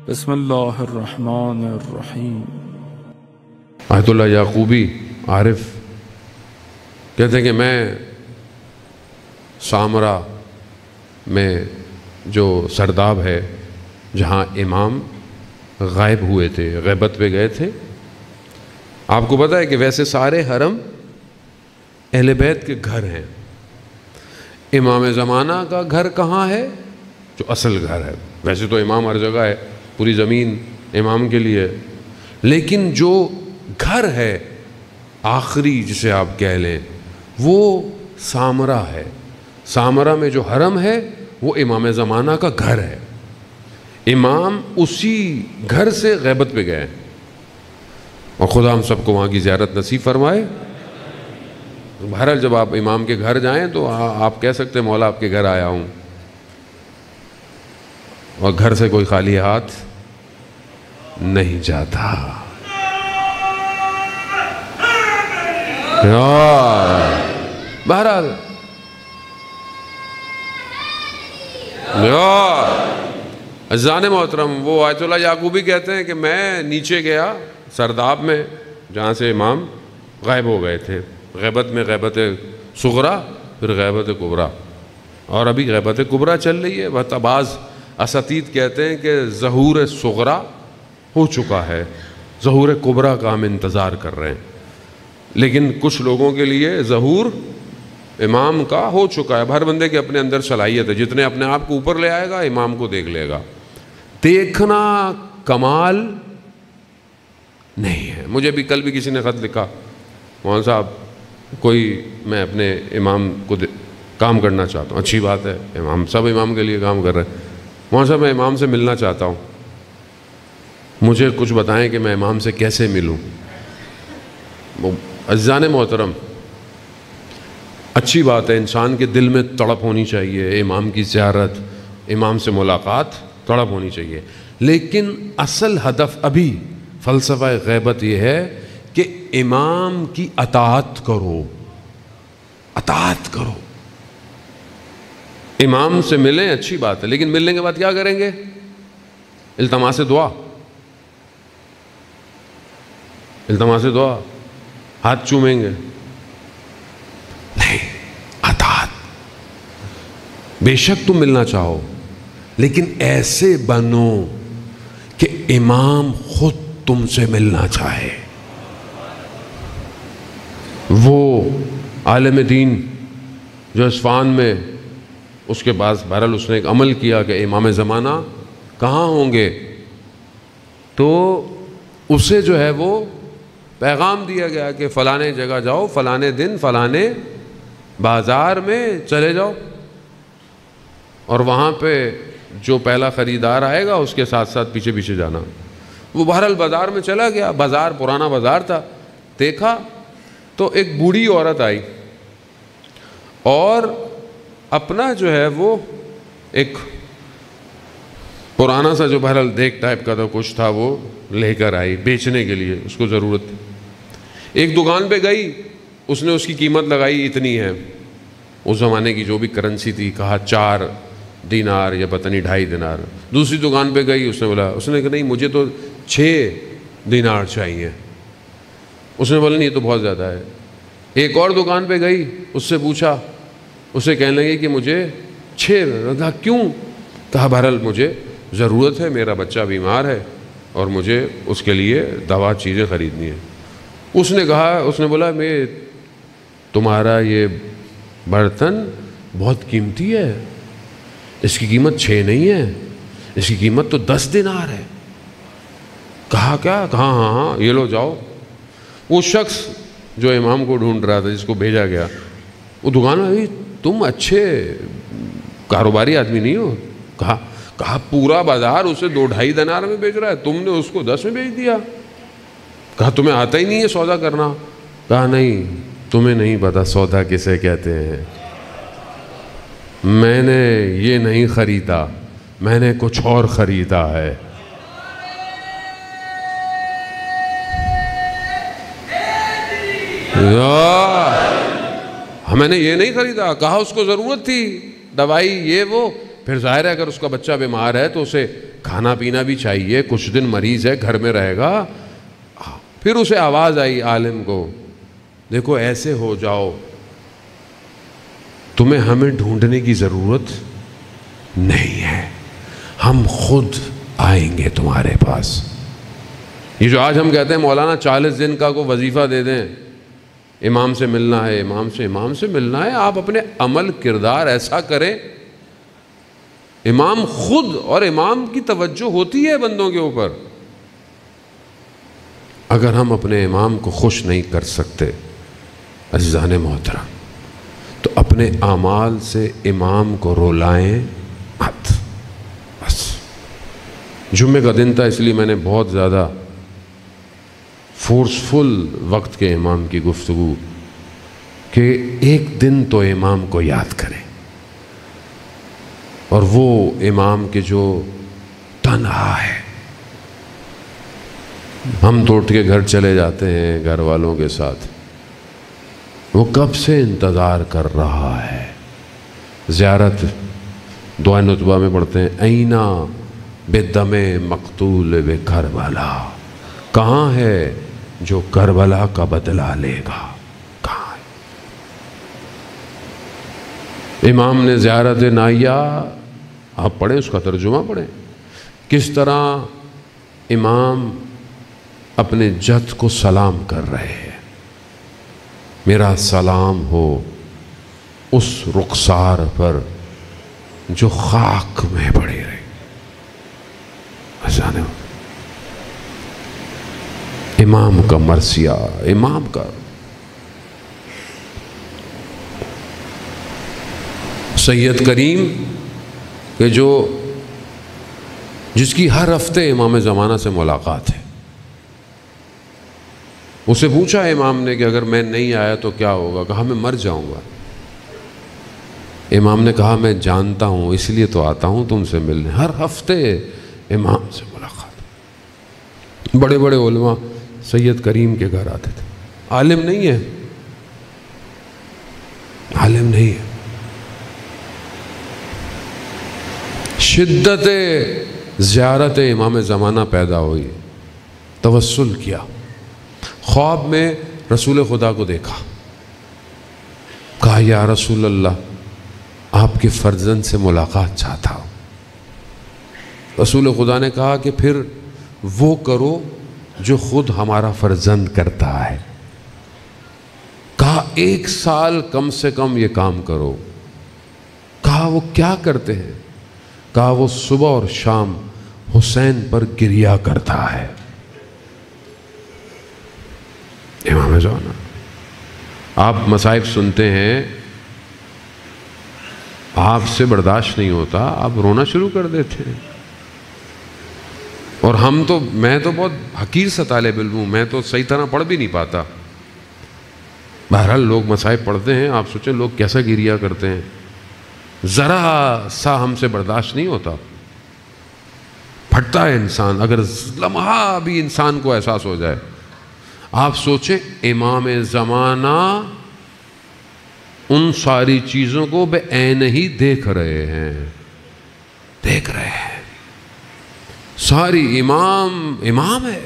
بسم اللہ الرحمن الرحیم۔ آیت اللہ یعقوبی عارف کہتے ہیں کہ میں سامرا میں جو سرداب ہے جہاں امام غائب ہوئے تھے، غیبت پہ گئے تھے۔ آپ کو پتہ ہے کہ ویسے سارے حرم اہل بیت کے گھر ہیں، امام زمانہ کا گھر کہاں ہے؟ جو اصل گھر ہے۔ ویسے تو امام ہر جگہ ہے، پوری زمین امام کے لیے، لیکن جو گھر ہے آخری جسے آپ کہہ لیں وہ سامرا ہے۔ سامرا میں جو حرم ہے وہ امام زمانہ کا گھر ہے۔ امام اسی گھر سے غیبت پہ گئے، اور خدا ہم سب کو وہاں کی زیارت نصیب فرمائے۔ بہرحال جب آپ امام کے گھر جائیں تو آپ کہہ سکتے ہیں مولا آپ کے گھر آیا ہوں، اور گھر سے کوئی خالی ہاتھ نہیں جاتا۔ بہرحال عزیزان محترم، وہ آیت اللہ یعقوبی کہتے ہیں کہ میں نیچے گیا سرداب میں جہاں سے امام غائب ہو گئے تھے۔ غیبت میں غیبت صغرا، پھر غیبت کبرا، اور ابھی غیبت کبرا چل رہی ہے۔ بہت بعض اساتید کہتے ہیں کہ ظہور صغرا ہو چکا ہے، ظہور کبرا کا ہم انتظار کر رہے ہیں۔ لیکن کچھ لوگوں کے لیے ظہور امام کا ہو چکا ہے۔ ہر بندے کے اپنے اندر صلاحیت ہے، جتنے اپنے آپ کو اوپر لے آئے گا امام کو دیکھ لے گا۔ دیکھنا کمال نہیں ہے۔ مجھے بھی کل بھی کسی نے خط لکھا، مولانا صاحب کوئی میں اپنے امام کو کام کرنا چاہتا ہوں۔ اچھی بات ہے، امام سب امام کے لیے کام کر رہے ہیں۔ مولانا صاحب میں امام سے ملنا چاہتا ہوں، مجھے کچھ بتائیں کہ میں امام سے کیسے ملوں۔ عزیزان محترم، اچھی بات ہے، انسان کے دل میں تڑپ ہونی چاہیے، امام کی زیارت، امام سے ملاقات تڑپ ہونی چاہیے، لیکن اصل ہدف ابھی فلسفہ غیبت یہ ہے کہ امام کی اطاعت کرو، اطاعت کرو۔ امام سے ملیں اچھی بات ہے، لیکن ملنے کے بعد کیا کریں گے؟ التماس دعا، التماس دعا، ہاتھ چومیں گے؟ نہیں، اطاعت۔ بے شک تم ملنا چاہو، لیکن ایسے بنو کہ امام خود تم سے ملنا چاہے۔ وہ عالم دین جو اصفہان میں اس کے پاس بہرحال اس نے ایک عمل کیا کہ امام زمانہ کہاں ہوں گے، تو اسے جو ہے وہ پیغام دیا گیا کہ فلانے جگہ جاؤ، فلانے دن فلانے بازار میں چلے جاؤ، اور وہاں پہ جو پہلا خریدار آئے گا اس کے ساتھ ساتھ پیچھے پیچھے جانا۔ وہ بہرحال بازار میں چلا گیا، بازار پرانا بازار تھا، دیکھا تو ایک بوڑھی عورت آئی اور اپنا جو ہے وہ ایک پرانا سا جو بہرحال دیکھ ٹائپ کا تھا کچھ تھا، وہ لے کر آئی بیچنے کے لیے، اس کو ضرورت تھی۔ ایک دکان پہ گئی، اس نے اس کی قیمت لگائی اتنی ہے، اس زمانے کی جو بھی کرنسی تھی، کہا 4 دینار یا پتہ نہیں 2.5 دینار۔ دوسری دکان پہ گئی، اس نے بولا، اس نے کہا نہیں مجھے تو 6 دینار چاہیے۔ اس نے بولا نہیں یہ تو بہت زیادہ ہے۔ ایک اور دکان پہ گئی، اس سے پوچھا، اسے کہنے لگی کہ مجھے 6۔ کہا کیوں؟ کہا بہرحال مجھے ضرورت ہے، میرا بچہ بیمار ہے اور مجھے اس کے لیے دوا چیزیں خریدنی ہیں۔ اس نے کہا، اس نے بولا میں تمہارا یہ برتن بہت قیمتی ہے، اس کی قیمت 6 نہیں ہے، اس کی قیمت تو 10 دینار ہے۔ کہا کیا؟ کہا ہاں یہ لو جاؤ۔ وہ شخص جو امام کو ڈھونڈ رہا تھا، جس کو بھیجا گیا، وہ دکان میں، تم اچھے کاروباری آدمی نہیں ہو؟ کہا پورا بازار اسے 2-2.5 دینار میں بیچ رہا ہے، تم نے اس کو 10 میں بیچ دیا۔ کہا تمہیں آتا ہی نہیں ہے سودا کرنا؟ کہا نہیں، تمہیں نہیں پتا سودا کسے کہتے ہیں، میں نے یہ نہیں خریدا، میں نے کچھ اور خریدا ہے۔ میں نے یہ نہیں خریدا، کہا اس کو ضرورت تھی دوائی یہ وہ، پھر ظاہر ہے اگر اس کا بچہ بیمار ہے تو اسے کھانا پینا بھی چاہیے، کچھ دن مریض ہے گھر میں رہے گا. پھر اسے آواز آئی عالم کو، دیکھو ایسے ہو جاؤ، تمہیں ہمیں ڈھونڈنے کی ضرورت نہیں ہے، ہم خود آئیں گے تمہارے پاس. یہ جو آج ہم کہتے ہیں مولانا 40 دن کا کوئی وظیفہ دے دیں، امام سے ملنا ہے، امام سے ملنا ہے. آپ اپنے عمل کردار ایسا کریں، امام خود، اور امام کی توجہ ہوتی ہے بندوں کے اوپر. اگر ہم اپنے امام کو خوش نہیں کر سکتے عزیزان محترم، تو اپنے اعمال سے امام کو رولائیں مت. بس جمعے کا دن تھا، اس لیے میں نے بہت زیادہ فورسفل وقت کے امام کی گفتگو کہ ایک دن تو امام کو یاد کریں، اور وہ امام کے جو تنہا ہے. ہم تو اٹھ کے گھر چلے جاتے ہیں گھر والوں کے ساتھ، وہ کب سے انتظار کر رہا ہے. زیارت دعائے نطبہ میں پڑھتے ہیں، اینا بدم مقتول بے کربلا، کہاں ہے جو کربلا کا بدلہ لے گا، کہاں ہے. امام نے زیارت نائیہ، آپ پڑھیں اس کا ترجمہ پڑھیں، کس طرح امام اپنے جد کو سلام کر رہے ہیں. میرا سلام ہو اس رخسار پر جو خاک میں پڑی رہی. امام کا مرثیہ، امام کا سید کریم کہ جس کی ہر ہفتے امام زمانہ سے ملاقات ہے. اسے پوچھا امام نے کہ اگر میں نہیں آیا تو کیا ہوگا؟ کہا میں مر جاؤں گا. امام نے کہا میں جانتا ہوں، اس لیے تو آتا ہوں تم سے ملنے. ہر ہفتے امام سے ملاقات. بڑے بڑے علماء سید کریم کے گھر آتے تھے. عالم نہیں ہے، عالم نہیں ہے. شدت زیارت امام زمانہ پیدا ہوئی، توسل کیا. خواب میں رسول خدا کو دیکھا، کہا یا رسول اللہ آپ کے فرزند سے ملاقات چاہتا ہوں. رسول خدا نے کہا کہ پھر وہ کرو جو خود ہمارا فرزند کرتا ہے. کہا 1 سال کم سے کم یہ کام کرو. کہا وہ کیا کرتے ہیں؟ کہا وہ صبح اور شام حسین پر گریہ کرتا ہے. امام زمانہ. آپ مصائب سنتے ہیں، آپ سے برداشت نہیں ہوتا، آپ رونا شروع کر دیتے ہیں. اور میں تو بہت حقیر سا طالب علم ہوں، میں تو صحیح طرح پڑھ بھی نہیں پاتا. بہرحال لوگ مصائب پڑھتے ہیں، آپ سوچیں لوگ کیسا گریہ کرتے ہیں. ذرا سا ہم سے برداشت نہیں ہوتا، پھٹتا ہے انسان اگر لمحہ بھی انسان کو احساس ہو جائے. آپ سوچیں امام زمانہ ان ساری چیزوں کو بے عین ہی دیکھ رہے ہیں، دیکھ رہے ہیں. ساری امام ہے.